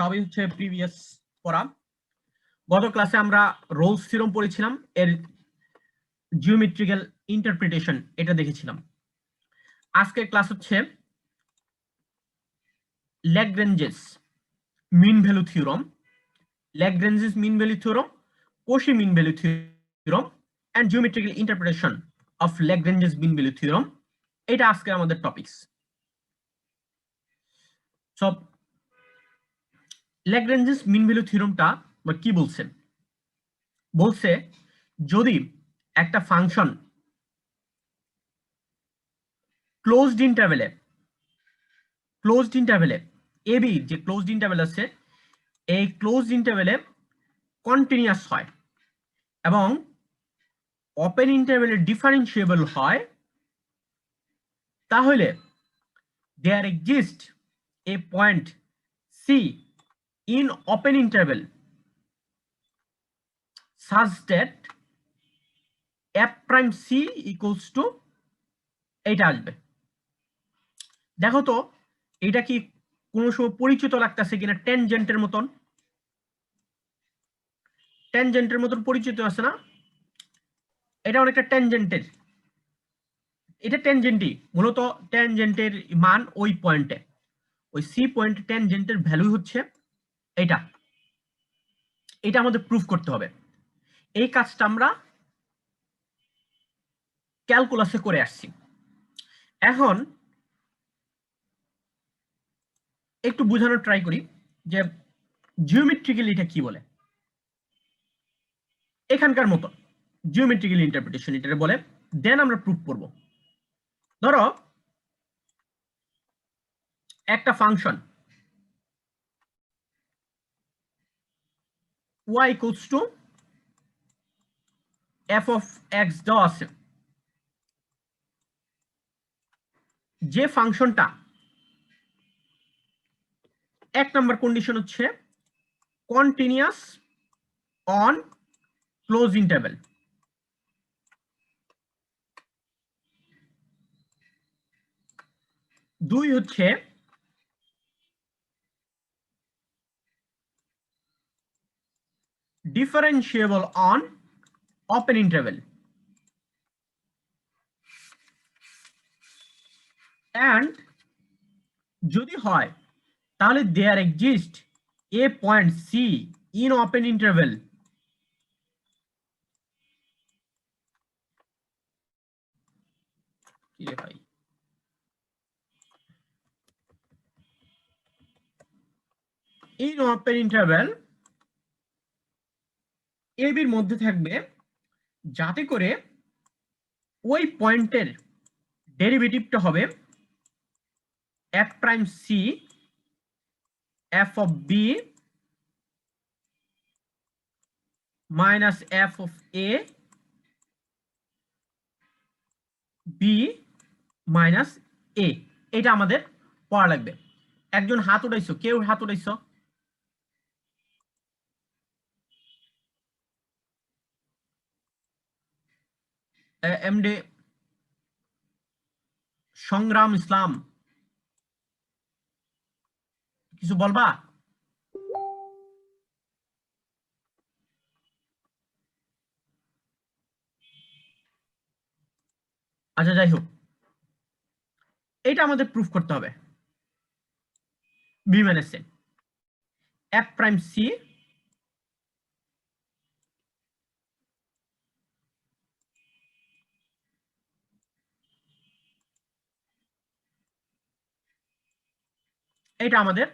সবই হচ্ছে প্রিভিয়াস পড়া। গত ক্লাসে আমরা রোলস থিওরাম পড়েছিলাম, এর জিওমেট্রিক্যাল ইন্টারপ্রিটেশন এটা দেখেছিলাম। আজকের ক্লাস হচ্ছে Lagrange's mean value theorem, Lagrange's mean value theorem, Cauchy mean value theorem and geometrical interpretation of Lagrange's mean value theorem. এটা আজকে আমাদের টপিকস। সব ল্যাগ্রেঞ্জেস মিন ভ্যালু থিওরামটা কি বলছে? বলছে যদি একটা ফাংশন ক্লোজড ইন্টারভ্যালে ab যে ক্লোজড ইন্টারভ্যাল আছে, এই ক্লোজড ইন্টারভ্যালে কন্টিনিউয়াস হয় এবং ওপেন ইন্টারভ্যালে ডিফারেন্সিয়েবল হয়, তাহলে there exist a point c in open interval such that f prime c equals to এইটা আসবে। দেখো তো এটা কি কোন সময় পরিচিত লাগতেছে কিনা? ট্যানজেন্টের মতন পরিচিত আছে না? এটা অনেকটা ট্যানজেন্টের, এটা ট্যানজেন্টই মূলত। ট্যানজেন্টের মান ওই পয়েন্টে, ওই সি পয়েন্টে ট্যানজেন্টের ভ্যালু হচ্ছে এটা। এটা আমাদের প্রুফ করতে হবে। এই কাজটা আমরা ক্যালকুলাসে করে আসছি। এখন একটু বোঝানোর ট্রাই করি যে জিওমেট্রিক্যালি এটা কি বলে। এখানকার মতো জিওমেট্রিক্যাল ইন্টারপ্রিটেশন এটা বলে, দেন আমরা প্রুফ করব। ধরো একটা function y equals to f of x দেওয়া আছে। যে ফাংশনটা এক নম্বর কন্ডিশন হচ্ছে কন্টিনিউয়াস অন ক্লোজ ইন্টারভ্যাল, দুই হচ্ছে differentiable on open interval, and যদি হয় তাহলে there exist a point C in open interval কি রে ভাই, ইন ওপেন ইন্টারভ্যাল ab এর মধ্যে থাকবে, যাতে করে ওই পয়েন্টের ডেরিভেটিভটা হবে f prime c f of b minus f of a b minus a। এটা আমাদের পড়া লাগবে। একজন হাত উঠাইছো, কেউ হাত উঠাইছো? এমডি সংগ্রাম ইসলাম, কিছু বলবা? আচ্ছা যাই হোক, এটা আমাদের প্রুফ করতে হবে। B minus A F prime C এটা আমাদের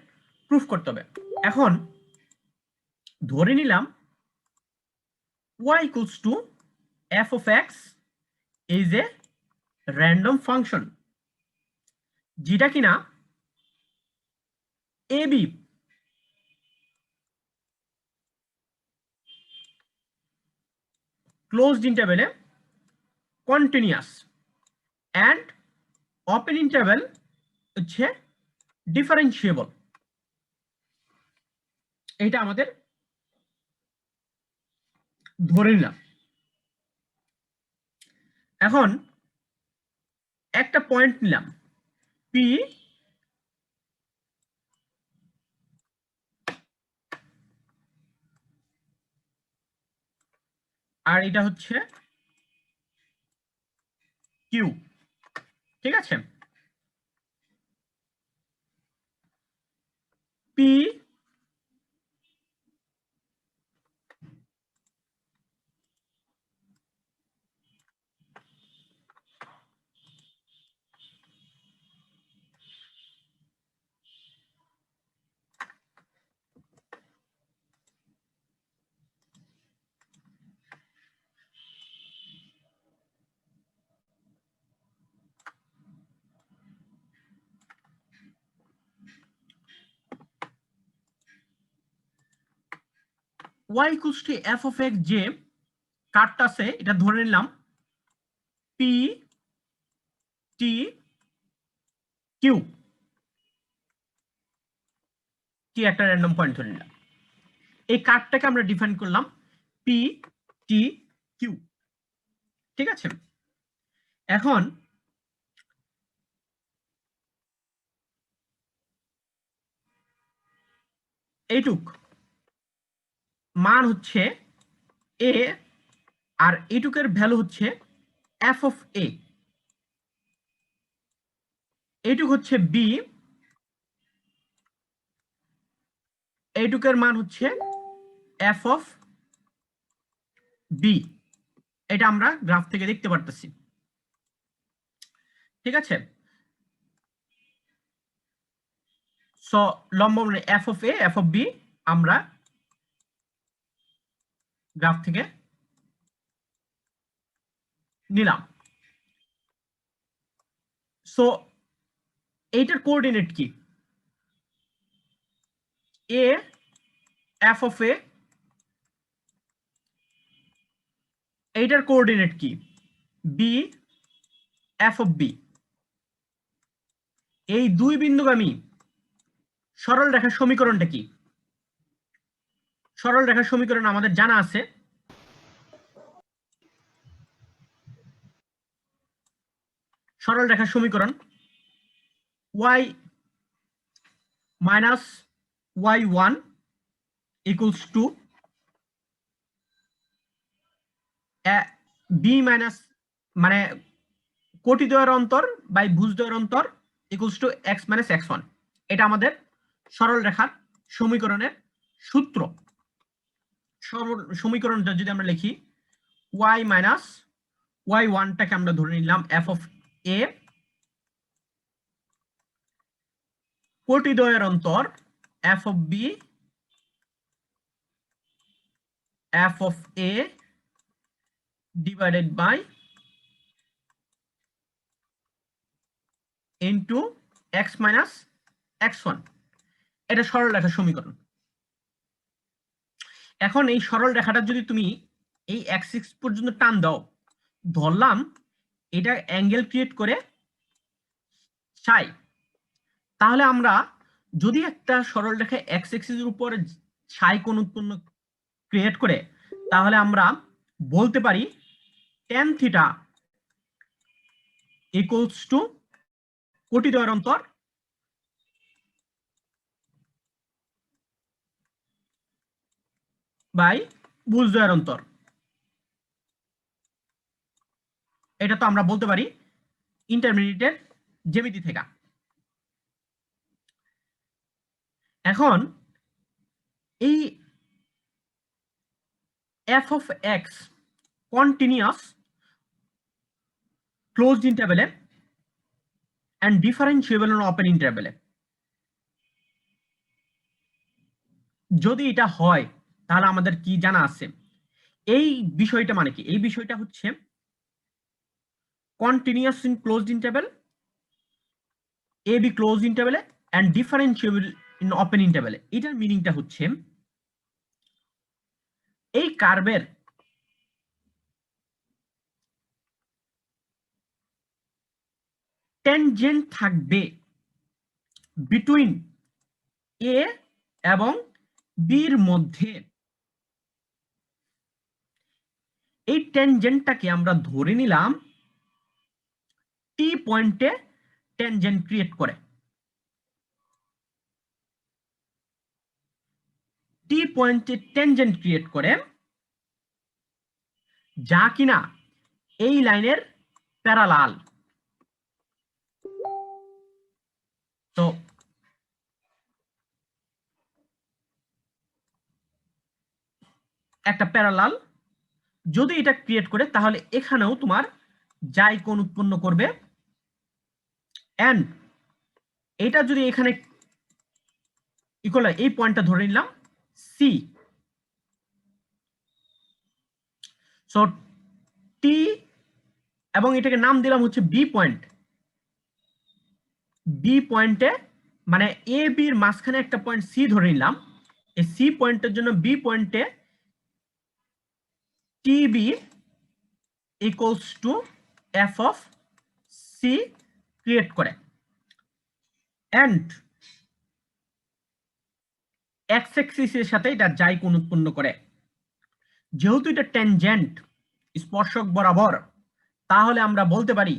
প্রুফ করতে হবে। এখন ধরে নিলাম y equals to f of x is a random function, যেটা কিনা ab ক্লোজড ইন্টারভ্যালে কন্টিনিউয়াস এন্ড ওপেন ইন্টারভ্যাল হচ্ছে ডিফারেন্সিয়েবল। এটা আমাদের ধরে নিলাম। এখন একটা পয়েন্ট নিলাম p আর এটা হচ্ছে কিউ, ঠিক আছে। P y equals to F of x, যে কার্ডটা আছে এটা ধরে নিলাম পি টি কিউ, টি একটা র্যান্ডম পয়েন্ট ধরে নিলাম। এই কার্ডটাকে আমরা ডিফাইন করলাম পি টি কিউ, ঠিক আছে। এখন এইটুক মান হচ্ছে এ, আর এইটুকের ভ্যালু হচ্ছে এফ অফ এ, এইটুক হচ্ছে বি, এইটুকের মান হচ্ছে এফ অফ বি। এটা আমরা গ্রাফ থেকে দেখতে পারতেছি, ঠিক আছে। সো লম্ব মানে F of A, F of B আমরা গ্রাফ থেকে নিলাম। সো এইটার কোঅর্ডিনেট কি? এ এফ অফ এ, এইটার কোঅর্ডিনেট কি? B F of B. এই দুই বিন্দুগামী সরল রেখার সমীকরণটা কি? সরল রেখার সমীকরণ আমাদের জানা আছে, সরল রেখার সমীকরণ y minus y1 equals to B minus, মানে কোটিদ্বয়ের অন্তর বাই ভুজদ্বয়ের অন্তর equals to X minus X one. এটা আমাদের সরল রেখার সমীকরণের সূত্র। সরল সমীকরণটা যদি আমরা লিখি y মাইনাস y1টাকে আমরা ধরে নিলাম এফ অফ এ, কোটিদ্বয়ের অন্তর F of B, F of A divided by into X minus X one. এটা সরল রেখার সমীকরণ। এখন এই সরল রেখাটা যদি তুমি এই এক্সিস পর্যন্ত টান দাও, ধরলাম এটা অ্যাঙ্গেল ক্রিয়েট করে সাই, তাহলে আমরা যদি একটা সরল রেখা এক্স এক্সিসের উপর সাই কোণ উৎপন্ন ক্রিয়েট করে, তাহলে আমরা বলতে পারি tan থিটা ইকুয়ালস টু কোটিদ্বয়ের অন্তর বাই ভুজদ্বয়ের অন্তর। এটা তো আমরা বলতে পারি ইন্টারমিডিয়েটের জ্যামিতি থেকে। এখন এই f of x continuous closed ইন্টারভ্যালে and differentiable on open interval। যদি এটা হয় তাহলে আমাদের কি জানা আছে? এই বিষয়টা মানে কি? এই বিষয়টা হচ্ছে continuous in closed interval, a b closed ইন্টারভ্যালে and differentiable in open interval। এটার মিনিংটা হচ্ছে এই কার্ভের ট্যানজেন্ট থাকবে বিটুইন এ এবং বির মধ্যে। এই ট্যানজেন্টটাকে আমরা ধরে নিলাম টি পয়েন্টে ট্যানজেন্ট ক্রিয়েট করে। টি পয়েন্টে ট্যানজেন্ট ক্রিয়েট করে যা কিনা এই লাইনের প্যারালাল। তো একটা প্যারালাল যদি এটা ক্রিয়েট করে তাহলে এখানেও তোমার যাই কোণ উৎপন্ন করবে, এন্ড এটা যদি এখানে ইকুয়াল এই পয়েন্টটা ধরে নিলাম সি। সো টি এবং এটাকে নাম দিলাম হচ্ছে বি পয়েন্ট। বি পয়েন্টে মানে এ বির মাঝখানে একটা পয়েন্ট সি ধরে নিলাম। এই সি পয়েন্টের জন্য বি পয়েন্টে TB equals to F of C create করে, এন্ড এক্স অ্যাক্সিসের সাথে এটা যাই কোণ উৎপন্ন করে। যেহেতু এটা ট্যানজেন্ট স্পর্শক বরাবর, তাহলে আমরা বলতে পারি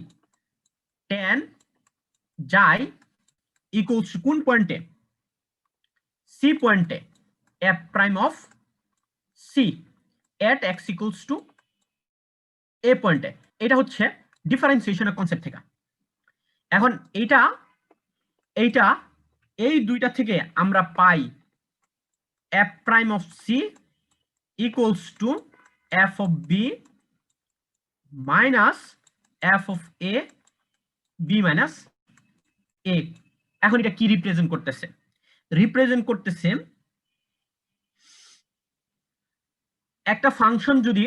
ট্যান যাই ইকুয়ালস কোন পয়েন্টে, সি পয়েন্টে f prime of c at x equals to a পয়েন্টে। এটা হচ্ছে ডিফারেন্সিয়েশনের কনসেপ্ট থেকে। এখন এইটা এই দুইটা থেকে আমরা পাই f prime of c equals to F of b minus f of a b minus a. এখন এটা কি রিপ্রেজেন্ট করতেছে? রিপ্রেজেন্ট করতেছে একটা ফাংশন যদি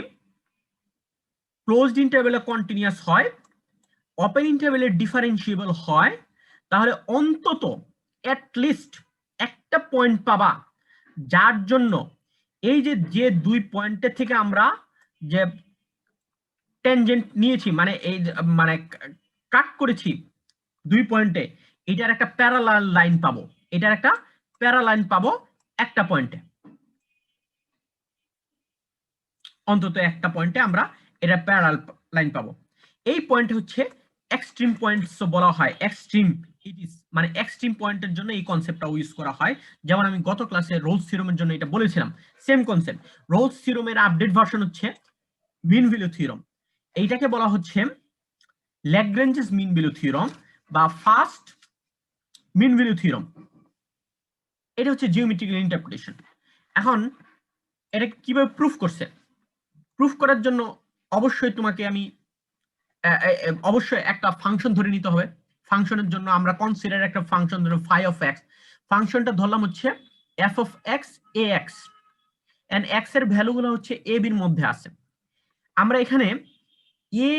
ক্লোজড ইন্টারভ্যালে কন্টিনিউয়াস হয়, ওপেন ইন্টারভ্যালে ডিফারেন্সিয়েবল হয়, তাহলে অন্তত অ্যাটলিস্ট একটা পয়েন্ট পাবা যার জন্য এই যে দুই পয়েন্টের থেকে আমরা যে ট্যানজেন্ট নিয়েছি, মানে এই মানে কাট করেছি দুই পয়েন্টে, এটার একটা প্যারালাল লাইন পাবো। এটার একটা প্যারালাইন পাবো একটা পয়েন্টে, অন্তত একটা পয়েন্টে আমরা এটা প্যারালাল লাইন পাবো। এই পয়েন্ট হচ্ছে এক্সট্রিম পয়েন্টস বলা হয়। এক্সট্রিম ইট ইজ মানে এক্সট্রিম পয়েন্টের জন্য এই কনসেপ্টটা ইউজ করা হয়। যেমন আমি গত ক্লাসে রোলস থিওরামের জন্য এটা বলেছিলাম, সেম কনসেপ্ট। রোলস থিওরামের আপডেট ভার্সন হচ্ছে মিন ভ্যালু থিওরাম। এইটাকে বলা হচ্ছে ল্যাগ্রেঞ্জেস মিন ভ্যালু থিওরাম বা ফার্স্ট মিন ভ্যালু থিওরাম। এটা হচ্ছে জিওমেট্রিক্যাল ইন্টারপ্রিটেশন। এখন এটা কিভাবে প্রুফ করছে? প্রুফ করার জন্য অবশ্যই তোমাকে আমি অবশ্যই একটা ফাংশন ধরে নিতে হবে। ফাংশনের জন্য আমরা কনসিডার একটা ফাংশন ধরো ফাই অফ এক্স। ফাংশনটা ধরলাম হচ্ছে F of X A X, and X এর ভ্যালুগুলো হচ্ছে এ বির মধ্যে আছে। আমরা এখানে এ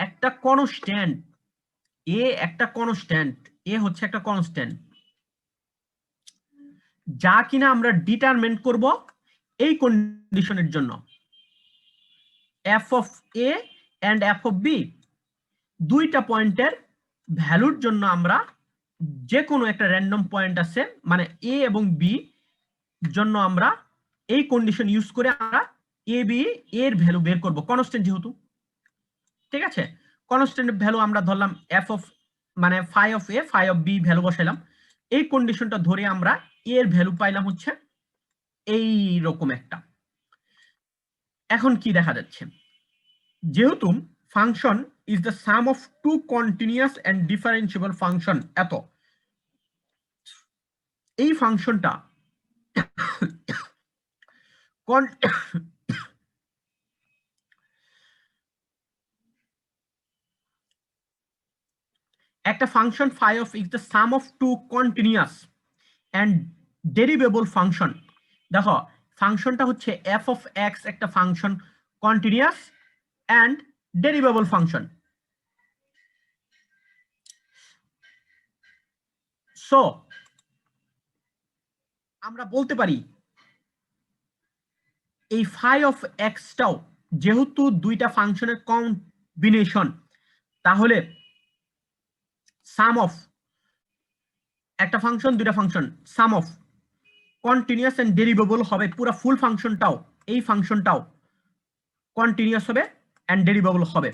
একটা কনস্ট্যান্ট, এ হচ্ছে একটা কনস্ট্যান্ট যা কিনা আমরা ডিটারমিনেট করব এই কন্ডিশনের জন্য F of A and F of B. দুইটা পয়েন্টের ভ্যালুর জন্য আমরা যে কোনো একটা র্যান্ডম পয়েন্ট আছে মানে এ এবং বি জন্য আমরা এই কন্ডিশন ইউজ করে আমরা এ বি এর ভ্যালু বের করব, কনস্ট্যান্ট যেহেতু। ঠিক আছে, কনস্ট্যান্ট ভ্যালু আমরা ধরলাম এফ অফ মানে phi of a phi of b value বসাইলাম। এই কন্ডিশনটা ধরে আমরা এর ভ্যালু পাইলাম হচ্ছে এই রকম একটা। এখন কি দেখা যাচ্ছে, যেহেতু function is the sum of two continuous and differentiable function, এত এই ফাংশনটা একটা function phi of is the sum of two continuous and derivable function। দেখো ফাংশনটা হচ্ছে f of x একটা function continuous and derivable function. So আমরা বলতে পারি এই phi of x টাও যেহেতু দুইটা ফাংশনের কম্বিনেশন, তাহলে সাম অফ একটা ফাংশন দুইটা function sum of continuous and derivable হবে। পুরো ফুল ফাংশনটাও এই ফাংশনটাও কন্টিনিউয়াস হবে এন্ড ডেরিভেবল হবে।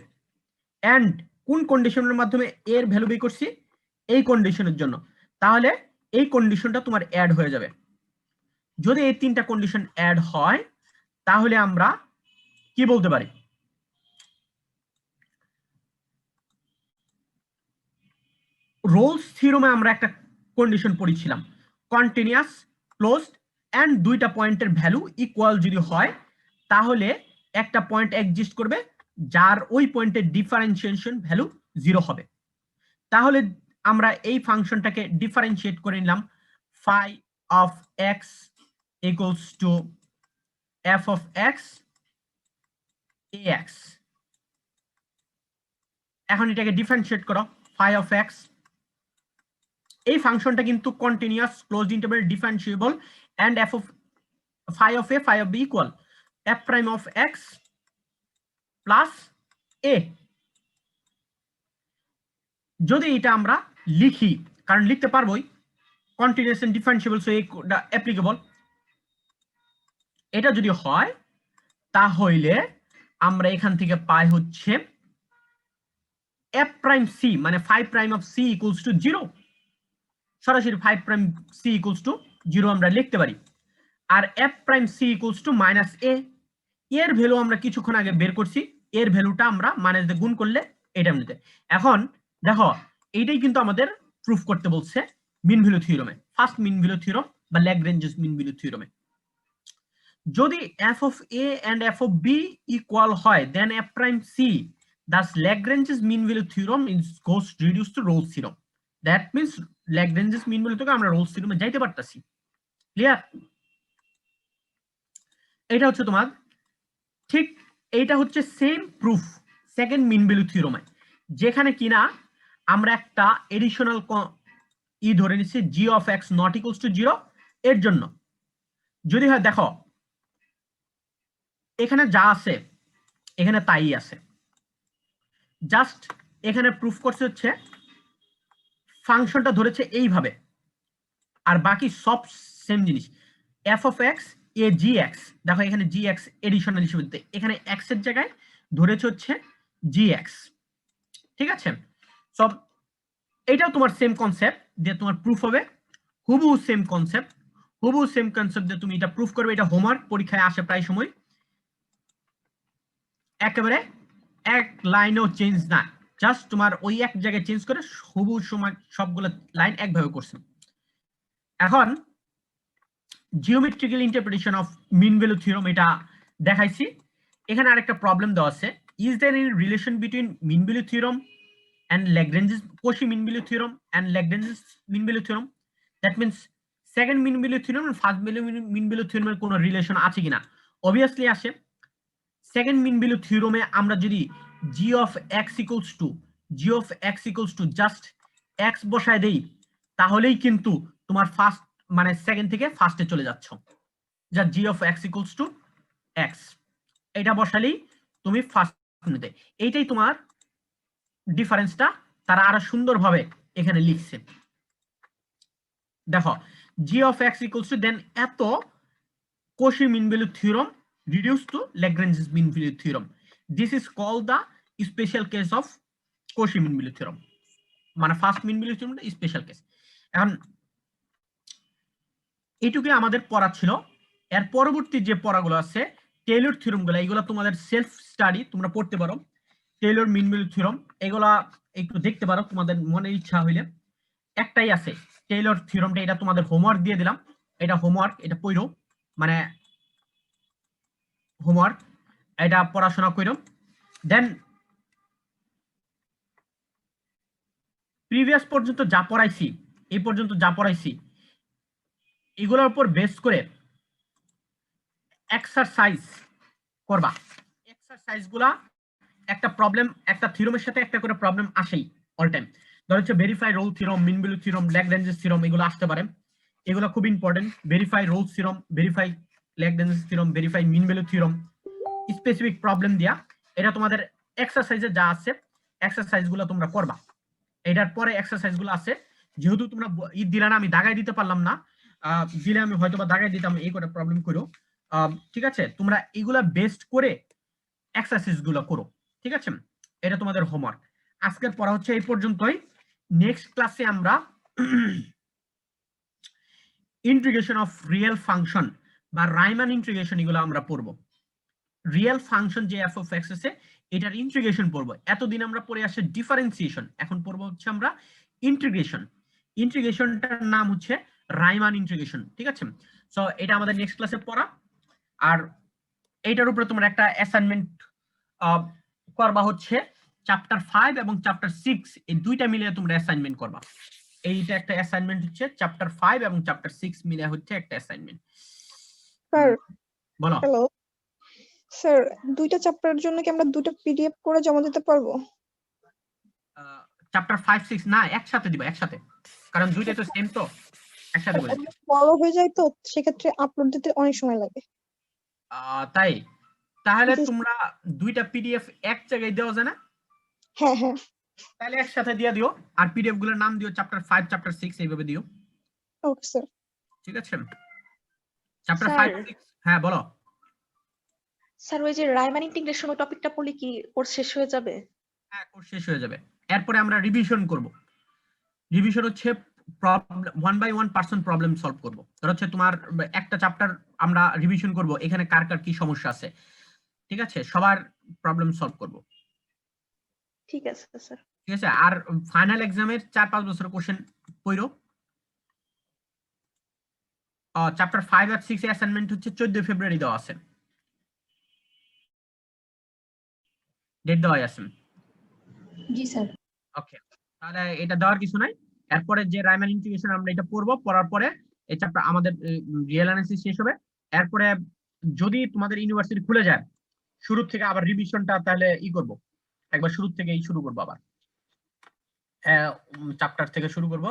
এন্ড কোন কন্ডিশনের মাধ্যমে এর ভ্যালু বের করছি? এই কন্ডিশনের জন্য। তাহলে এই কন্ডিশনটা তোমার অ্যাড হয়ে যাবে। যদি এই তিনটা কন্ডিশন অ্যাড হয় তাহলে আমরা কি বলতে পারি? রোলস থিওরামে আমরা একটা কন্ডিশন পড়েছিলাম, কন্টিনিউয়াস ক্লোজড এন্ড দুইটা পয়েন্টের ভ্যালু ইকুয়াল যদি হয় তাহলে একটা পয়েন্ট এক্সিস্ট করবে যার ওই পয়েন্টের ডিফারেন্সিয়েশন ভ্যালু 0 হবে। তাহলে আমরা এই ফাংশনটাকে ডিফারেন্সিয়েট করে নিলাম, phi of x equals to f of x ax। এখন এটাকে ডিফারেন্সিয়েট করো, phi of x, এই ফাংশনটা কিন্তু continuous closed interval differentiable and f of phi of a phi of b equal f prime of x plus a। যদি এটা আমরা লিখি, কারণ লিখতে পারবোই, কন্টিনিউয়াস এন্ড ডিফারেন্সিয়েবল, সো এটা অ্যাপ্লিকেবল, এটা যদি হয় তাহলে আমরা এখান থেকে পাই হচ্ছে f prime c মানে 5 prime of c equals to 0, সরাসরি 5 prime c equals to 0 আমরা লিখতে পারি। আর f prime c equals to minus a, এর ভ্যালু আমরা কিছুক্ষণ আগে বের করছি, এর ভ্যালুটা আমরা মাইনাস দিয়ে গুণ করলে এটা নিতে। এখন দেখো এইটাই কিন্তু আমাদের প্রুফ করতে বলছে মিন ভ্যালু থিওরামে, ফার্স্ট মিন ভ্যালু থিওরাম বা ল্যাগ্রেঞ্জেস মিন ভ্যালু থিওরামে। যদি f of a and f of b equal হয় দেন f prime c, thus Lagrange's mean value theorem is goes reduced to Rolle's theorem. That means Lagrange's mean value থেকে আমরা Rolle's theorem এ যাইতে পারতাছি। Clear? এটা হচ্ছে তোমার ঠিক, এইটা হচ্ছে same proof second mean value থিওরামে, যেখানে কিনা আমরা একটা এডিশনাল ধরে নিচ্ছি g of x not equals to 0 এর জন্য। যদি হয় দেখো এখানে যা আছে এখানে তাই আছে, জাস্ট এখানে প্রুফ করছে হচ্ছে ফাংশনটা ধরেছে এইভাবে, আর বাকি সব সেম জিনিস। f of x a gx, দেখো এখানে gx এডিশনাল হিসেবে দিতে, এখানে x এর জায়গায় ধরেছে হচ্ছে gx, ঠিক আছে? সব এটাও তোমার সেম কনসেপ্ট যে তোমার প্রুফ হবে, হুবহু সেম কনসেপ্ট, হুবহু সেম কনসেপ্ট যে তুমি এটা প্রুফ করবে। এটা হোমওয়ার্ক পরীক্ষায় আসে প্রায় সময়, একেবারে এক লাইনও চেঞ্জ না, জাস্ট তোমার ওই এক জায়গায় চেঞ্জ করে হুবহু সময় সবগুলো লাইন একভাবে করছে। এখন geometrical interpretation of mean value theorem এটা দেখাইছি। এখানে আরেকটা প্রবলেম দেওয়া আছে, is there any relation between mean value theorem and Lagrange's Cauchy mean value theorem and Lagrange's mean value theorem? That means second mean value theorem and first mean value থিওরামের কোনো relation আছে কিনা? Obviously আসে। Second mean value থিওরামে আমরা যদি g of x equals to just x বসায় দেই তাহলেই কিন্তু তোমার ফার্স্ট মানে সেকেন্ড থেকে ফার্স্টে চলে যাচ্ছ, যা g of x equals to x, এটা বসালেই তুমি ফার্স্ট নিতে। এইটাই তোমার ডিফারেন্সটা তারা আরো সুন্দরভাবে এখানে লিখছে। দেখো g of x equals to দেন এত Cauchy mean value theorem reduced to Lagrange's mean value theorem. This is called the special case of Cauchy mean value theorem. মানে ফার্স্ট মিন ভ্যালু থিওরামটা স্পেশাল কেস। এখন এইটুকুই আমাদের পড়া ছিল। এর পরবর্তী যে পড়াগুলো আছে টেইলর থিওরামগুলো, এগুলো তোমাদের সেলফ স্টাডি তোমরা পড়তে পারো। টেইলর মিন ভ্যালু থিওরাম এগুলা একটু দেখতে পারো তোমাদের মনের ইচ্ছা হইলে। একটাই আছে টেইলর থিওরামটা, এটা তোমাদের হোমওয়ার্ক দিয়ে দিলাম, এটা হোমওয়ার্ক, এটা পড়ো, মানে হোমওয়ার্ক, এটা পড়াশোনা করো। দেন প্রিভিয়াস পর্যন্ত যা পড়াইছি, এই পর্যন্ত যা পড়াইছি এগুলোর উপর বেস করে এক্সারসাইজ করবা। এক্সারসাইজগুলা একটা প্রবলেম, একটা থিওরামের সাথে একটা করে প্রবলেম আসেই অল টাইম। ধর হচ্ছে verify Rolle theorem, mean value theorem, Lagrange's theorem, এগুলো আসতে পারে। এগুলো খুব important, verify Rolle theorem, verify Lagrange's theorem, verify mean value theorem, specific problem দিয়া। এটা তোমাদের এক্সারসাইজে যা আছে এক্সারসাইজগুলো তোমরা করবা। এটার পরে এক্সারসাইজগুলো আছে, যেহেতু তোমরা ঈদ দিলা না, আমি দাগাই দিতে পারলাম না, দিলে আমি হয়তো বা দাগাই দিতাম, এই করে প্রবলেম করো। ঠিক আছে, তোমরা এগুলা বেস্ট করে এক্সারসাইজগুলো করো, ঠিক আছে? এটা তোমাদের হোমওয়ার্ক। আজকের পড়া হচ্ছে এই পর্যন্তই। নেক্সট ক্লাসে আমরা ইন্টিগ্রেশন অফ রিয়েল ফাংশন বা রাইমান ইন্টিগ্রেশন এগুলো আমরা পড়বো। রিয়েল ফাংশন যে এফ অফ এক্স আছে এটার ইন্টিগ্রেশন পড়বো। এতদিন আমরা পড়ে আসছে ডিফারেন্সিয়েশন, এখন পড়বো হচ্ছে আমরা ইন্টিগ্রেশন, ইন্টিগ্রেশনটার নাম হচ্ছে রাইমান ইন্টিগ্রেশন, ঠিক আছে। সো এটা আমাদের নেক্সট ক্লাসে পড়া। আর এইটার উপরে তোমরা একটা অ্যাসাইনমেন্ট করবা, হচ্ছে চ্যাপ্টার 5 এবং চ্যাপ্টার 6 এই দুইটা মিলিয়ে তোমরা অ্যাসাইনমেন্ট করবা। এইটা একটা অ্যাসাইনমেন্ট হচ্ছে চ্যাপ্টার 5 এবং চ্যাপ্টার 6 মিলিয়ে হচ্ছে একটা অ্যাসাইনমেন্ট। স্যার বলো। হ্যালো স্যার, দুইটা চ্যাপ্টারের জন্য কি আমরা দুটো পিডিএফ করে জমা দিতে পারবো? চ্যাপ্টার 5 6 না, একসাথে দিবা, একসাথে, কারণ দুইটা তো সেম, তো একসাথে বলে দিবা। বড় হয়ে যায় তো, সেক্ষেত্রে আপলোড দিতে অনেক সময় লাগে। তাই তাহলে জি। তোমরা দুইটা পিডিএফ এক জায়গায় দেওয়া যায় না? হ্যাঁ হ্যাঁ, তাহলে একসাথে দিয়ে দিও, আর পিডিএফ গুলোর নাম দিও চ্যাপ্টার 5 চ্যাপ্টার 6 এইভাবে দিও, ওকে স্যার। ঠিক আছে। চ্যাপ্টার স্যার 5 6, হ্যাঁ বলো। স্যার ওই যে রাইমান ইন্টিগ্রেশন ওই টপিকটা পড়লে কি কোর্স শেষ হয়ে যাবে? হ্যাঁ, কোর্স শেষ হয়ে যাবে। এরপরে আমরা রিভিশন করব। রিভিশন হচ্ছে one by one person problem solve করব। ধর হচ্ছে তোমার একটা চ্যাপ্টার আমরা রিভিশন করব, এখানে কার কার কি সমস্যা আছে, ঠিক আছে, সবার প্রবলেম সলভ করব, ঠিক আছে স্যার। ঠিক আছে। আর ফাইনাল এক্সামের 4-5 বছরের কোশ্চেন পড়ো। চ্যাপ্টার 5 আর 6 এর অ্যাসাইনমেন্ট হচ্ছে 14 ফেব্রুয়ারি দেওয়া আছে, ডেট দেওয়া আছে। জি স্যার। ওকে, তাহলে এটা দেওয়ার কিছু নাই। এরপরে যে রাইমান ইন্টিগ্রেশন আমরা এটা পড়বো, পড়ার পরে এই চ্যাপ্টার আমাদের রিয়েল অ্যানালিসিস শেষ হবে। এরপরে যদি তোমাদের ইউনিভার্সিটি খুলে যায়, শুরু থেকে আবার রিভিশনটা তাহলে করব, একবার শুরু থেকেই শুরু করবো, আবার চ্যাপ্টার থেকে শুরু করব।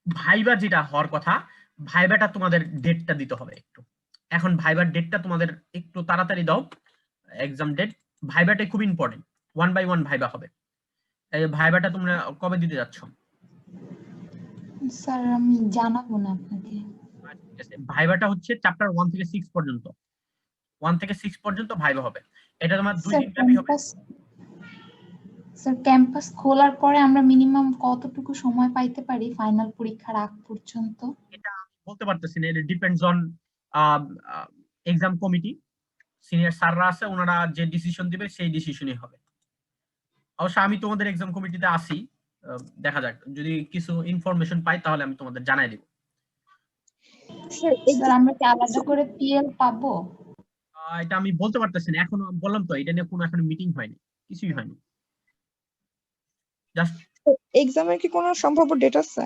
ভাইবা যেটা হওয়ার কথা, ভাইবাটা তোমাদের ডেটটা দিতে হবে একটু। এখন ভাইবার ডেটটা তোমাদের একটু তাড়াতাড়ি দাও, এক্সাম ডেট। ভাইবাটা খুব ইম্পর্টেন্ট, 1 বাই 1 ভাইবা হবে। এই ভাইবাটা তোমরা কবে দিতে যাচ্ছ? স্যার আমি জানাবো না আপনাকে। ঠিক আছে, ভাইবাটা হচ্ছে চ্যাপ্টার 1 থেকে 6 পর্যন্ত, 1 থেকে 6 পর্যন্ত ভাইবা হবে। এটা তোমার 2 দিন ব্যাপী হবে। স্যার ক্যাম্পাস খোলার পরে আমরা মিনিমাম কতটুকু সময় পাইতে পারি ফাইনাল পরীক্ষার আগ পর্যন্ত? এটা আমি বলতে পারতেছি না, এটা depends on exam committee. Senior স্যাররা আছে, ওনারা যে ডিসিশন দিবে সেই ডিসিশনই হবে। অবশ্য আমি তোমাদের এক্সাম কমিটিতে আছি, দেখা যাক, যদি কিছু ইনফরমেশন পাই তাহলে আমি তোমাদের জানাই দেব। স্যার আমরা কি আলাদা করে পিএল পাবো? এটা আমি বলতে পারতেছি না এখনো, বললাম তো এটা নিয়ে কোনো এখনো মিটিং হয়নি, কিছুই হয়নি। জাস্ট এক্সামের কি কোনো সম্ভাব্য ডেট আছে?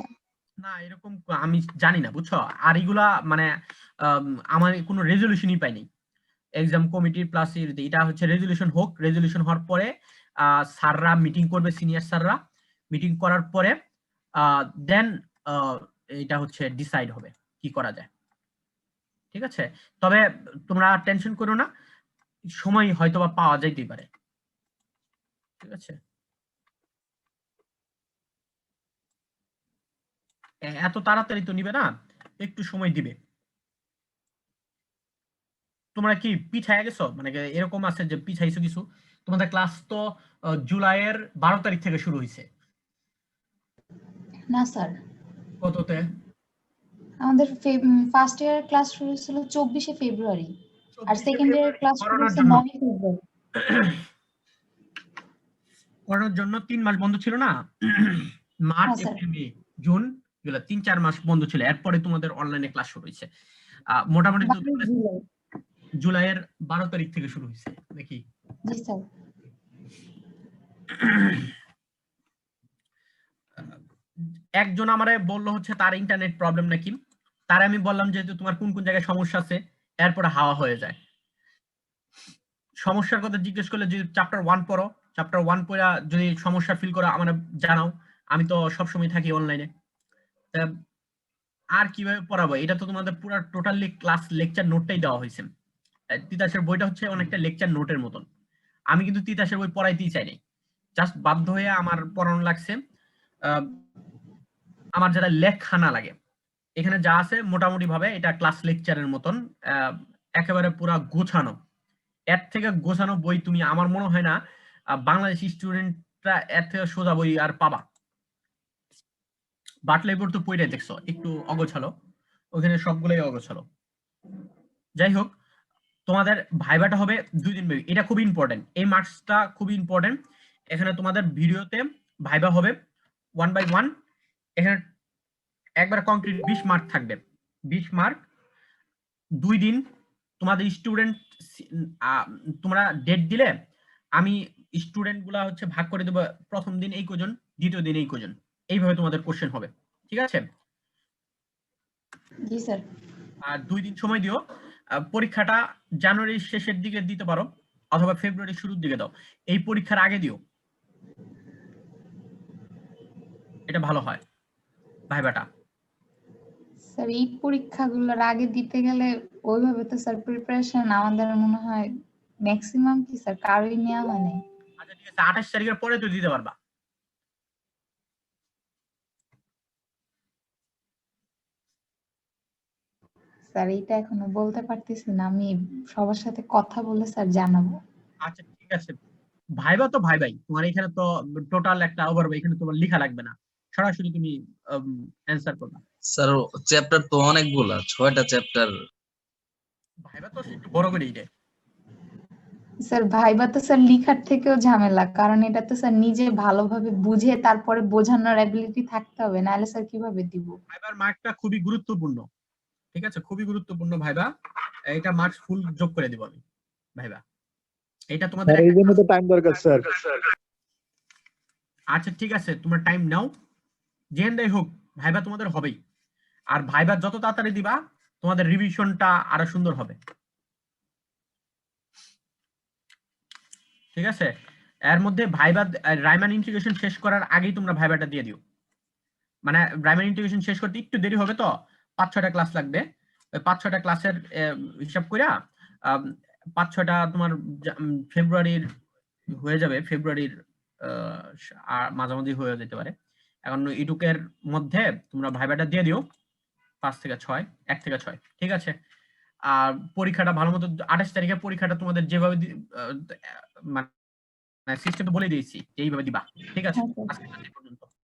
না, এরকম আমি জানি না, বুঝছো। আর এগুলা মানে আমার কোনো রেজলিউশনই পাইনি এক্সাম কমিটির প্লাস এটা হচ্ছে রেজলিউশন হোক, রেজলিউশন হওয়ার পরে স্যাররা মিটিং করবে, সিনিয়র স্যাররা মিটিং করার পরে দেন এটা হচ্ছে ডিসাইড হবে কি করা যায়, ঠিক আছে। তবে তোমরা টেনশন করো না, সময় হয়তোবা পাওয়া যাইতেই পারে, ঠিক আছে। এত তাড়াতাড়ি তো নিবে না, একটু সময় দিবে। তোমরা কি পিছায় গেছো, মানে এরকম আছে যে পিছাইছো কিছু? তোমাদের ক্লাস তো জুলাইয়ের 12 তারিখ থেকে শুরু হয়েছে। না স্যার, কততে? আমাদের ফার্স্ট ইয়ার ক্লাস শুরু হয়েছিল 24শে ফেব্রুয়ারি, আর সেকেন্ড ইয়ার ক্লাস শুরু হয়েছে 9 ফেব্রুয়ারি। করোনার জন্য 3 মাস বন্ধ ছিল না, March April May June July, 3-4 মাস বন্ধ ছিল। এরপরে তোমাদের অনলাইনে ক্লাস শুরু হয়েছে। মোটামুটি জুলাইয়ের 12 তারিখ থেকে শুরু হয়েছে নাকি? জি স্যার। একজন আমারে বললো হচ্ছে তার ইন্টারনেট প্রবলেম নাকি, তার আমি বললাম যে তোমার কোন কোন জায়গায় সমস্যা আছে, এরপরে হাওয়া হয়ে যায়। সমস্যার কথা জিজ্ঞেস করলে যদি চ্যাপ্টার 1 পড়ো, চ্যাপ্টার 1 পড়া যদি সমস্যা ফিল করো আমার জানাও, আমি তো সবসময় থাকি অনলাইনে। আর কিভাবে পড়াবো, এটা তো তোমাদের পুরো টোটালি ক্লাস লেকচার নোটটাই দেওয়া হয়েছে। তিতাসের বইটা হচ্ছে অনেকটা লেকচার নোটের মতন। আমি কিন্তু তিতাসের বই পড়াইতেই চাই নাই, জাস্ট বাধ্য হয়ে আমার পড়ানো লাগছে। আমার যেটা লেখা না লাগে, এখানে যা আছে মোটামুটি ভাবে এটা ক্লাস লেকচারের মতন, একেবারে পুরা গোছানো। এর থেকে গোছানো বই তুমি, আমার মনে হয় না বাংলাদেশি স্টুডেন্টরা এর থেকে সোজা বই আর পাবা। বাটলাইপুর তো পড়ে দেখছো, একটু অগোছালো, ওখানে সবগুলোই অগোছালো। যাই হোক, তোমাদের ভাইবাটা হবে 2 দিন ব্যাপী, এটা খুব ইম্পর্টেন্ট, এই মার্কসটা খুব ইম্পর্টেন্ট। এখানে তোমাদের ভিডিওতে ভাইবা হবে 1/1, এখানে একবার কংক্রিট 20 মার্ক থাকবে। 20 মার্ক 2 দিন তোমাদের স্টুডেন্ট, তোমরা ডেট দিলে আমি স্টুডেন্ট গুলা হচ্ছে ভাগ করে দেবো, প্রথম দিন এই কজন, দ্বিতীয় দিন এই কজন, এইভাবে তোমাদের কোশ্চেন হবে, ঠিক আছে? জি স্যার। আর 2 দিন সময় দিও। পরীক্ষাটা জানুয়ারির শেষের দিকে দিতে পারো অথবা ফেব্রুয়ারির শুরুর দিকে দাও, এই পরীক্ষার আগে দিও, এটা ভালো হয় ভাইবাটা। স্যার এই পরীক্ষাগুলোর আগে দিতে গেলে ওইভাবে তো স্যার প্রিপারেশন আমাদের মনে হয় ম্যাক্সিমাম কি স্যার কারোই নেওয়া হয় নাই। আচ্ছা ঠিক আছে, 28 তারিখের পরে তো দিতে পারবা। স্যার এইটা এখনো বলতে পারতেছি না, আমি সবার সাথে কথা বলে স্যার জানাবো। আচ্ছা ঠিক আছে, ভাইবা তো ভাইবাই, তোমার এখানে তো টোটাল একটা ওভার, এখানে তোমার লেখা লাগবে না, সরাসরি তুমি অ্যানসার করবা। স্যার চ্যাপ্টার তো অনেকগুলা, 6টা চ্যাপ্টার। ভাইবা তো একটু বড় করেই দেয়। স্যার ভাইবা তো স্যার লিখার থেকেও ঝামেলা, কারণ এটা তো স্যার নিজে ভালোভাবে বুঝে তারপরে বোঝানোর অ্যাবিলিটি থাকতে হবে, নাহলে স্যার কিভাবে দিব? ভাইবার মার্কটা খুবই গুরুত্বপূর্ণ, ঠিক আছে, খুবই গুরুত্বপূর্ণ ভাইবা, এটা মার্কস ফুল যোগ করে দিব আমি ভাইবা, এটা তোমাদের স্যার এই জন্য তো টাইম দরকার স্যার। আচ্ছা ঠিক আছে, তোমার টাইম নাও, যেখানটাই হোক ভাইবা তোমাদের হবেই, আর ভাইবা যত তাড়াতাড়ি দিবা তোমাদের রিভিশনটা আরো সুন্দর হবে, ঠিক আছে? এর মধ্যে ভাইবা রাইমান ইন্টিগ্রেশন শেষ করার আগেই তোমরা ভাইবাটা দিয়ে দিও, মানে রাইমান ইন্টিগ্রেশন শেষ করতে একটু দেরি হবে তো, 5-6টা ক্লাস লাগবে, ওই 5-6টা ক্লাসের হিসাব কইরা 5-6টা তোমার ফেব্রুয়ারির হয়ে যাবে, ফেব্রুয়ারির মাঝামাঝি হয়ে যেতে পারে। এখন ইডুকের মধ্যে তোমরা ভাইবাটা দিয়ে দিও 5 থেকে 6, 1 থেকে 6, ঠিক আছে? আর পরীক্ষাটা ভালো মতো 28 তারিখে পরীক্ষাটা তোমাদের যেভাবে মানে সিস্টেম বলে দিয়েছি এইভাবে দিবা, ঠিক আছে? হ্যাঁ, স্যার। আজকে রাত পর্যন্ত।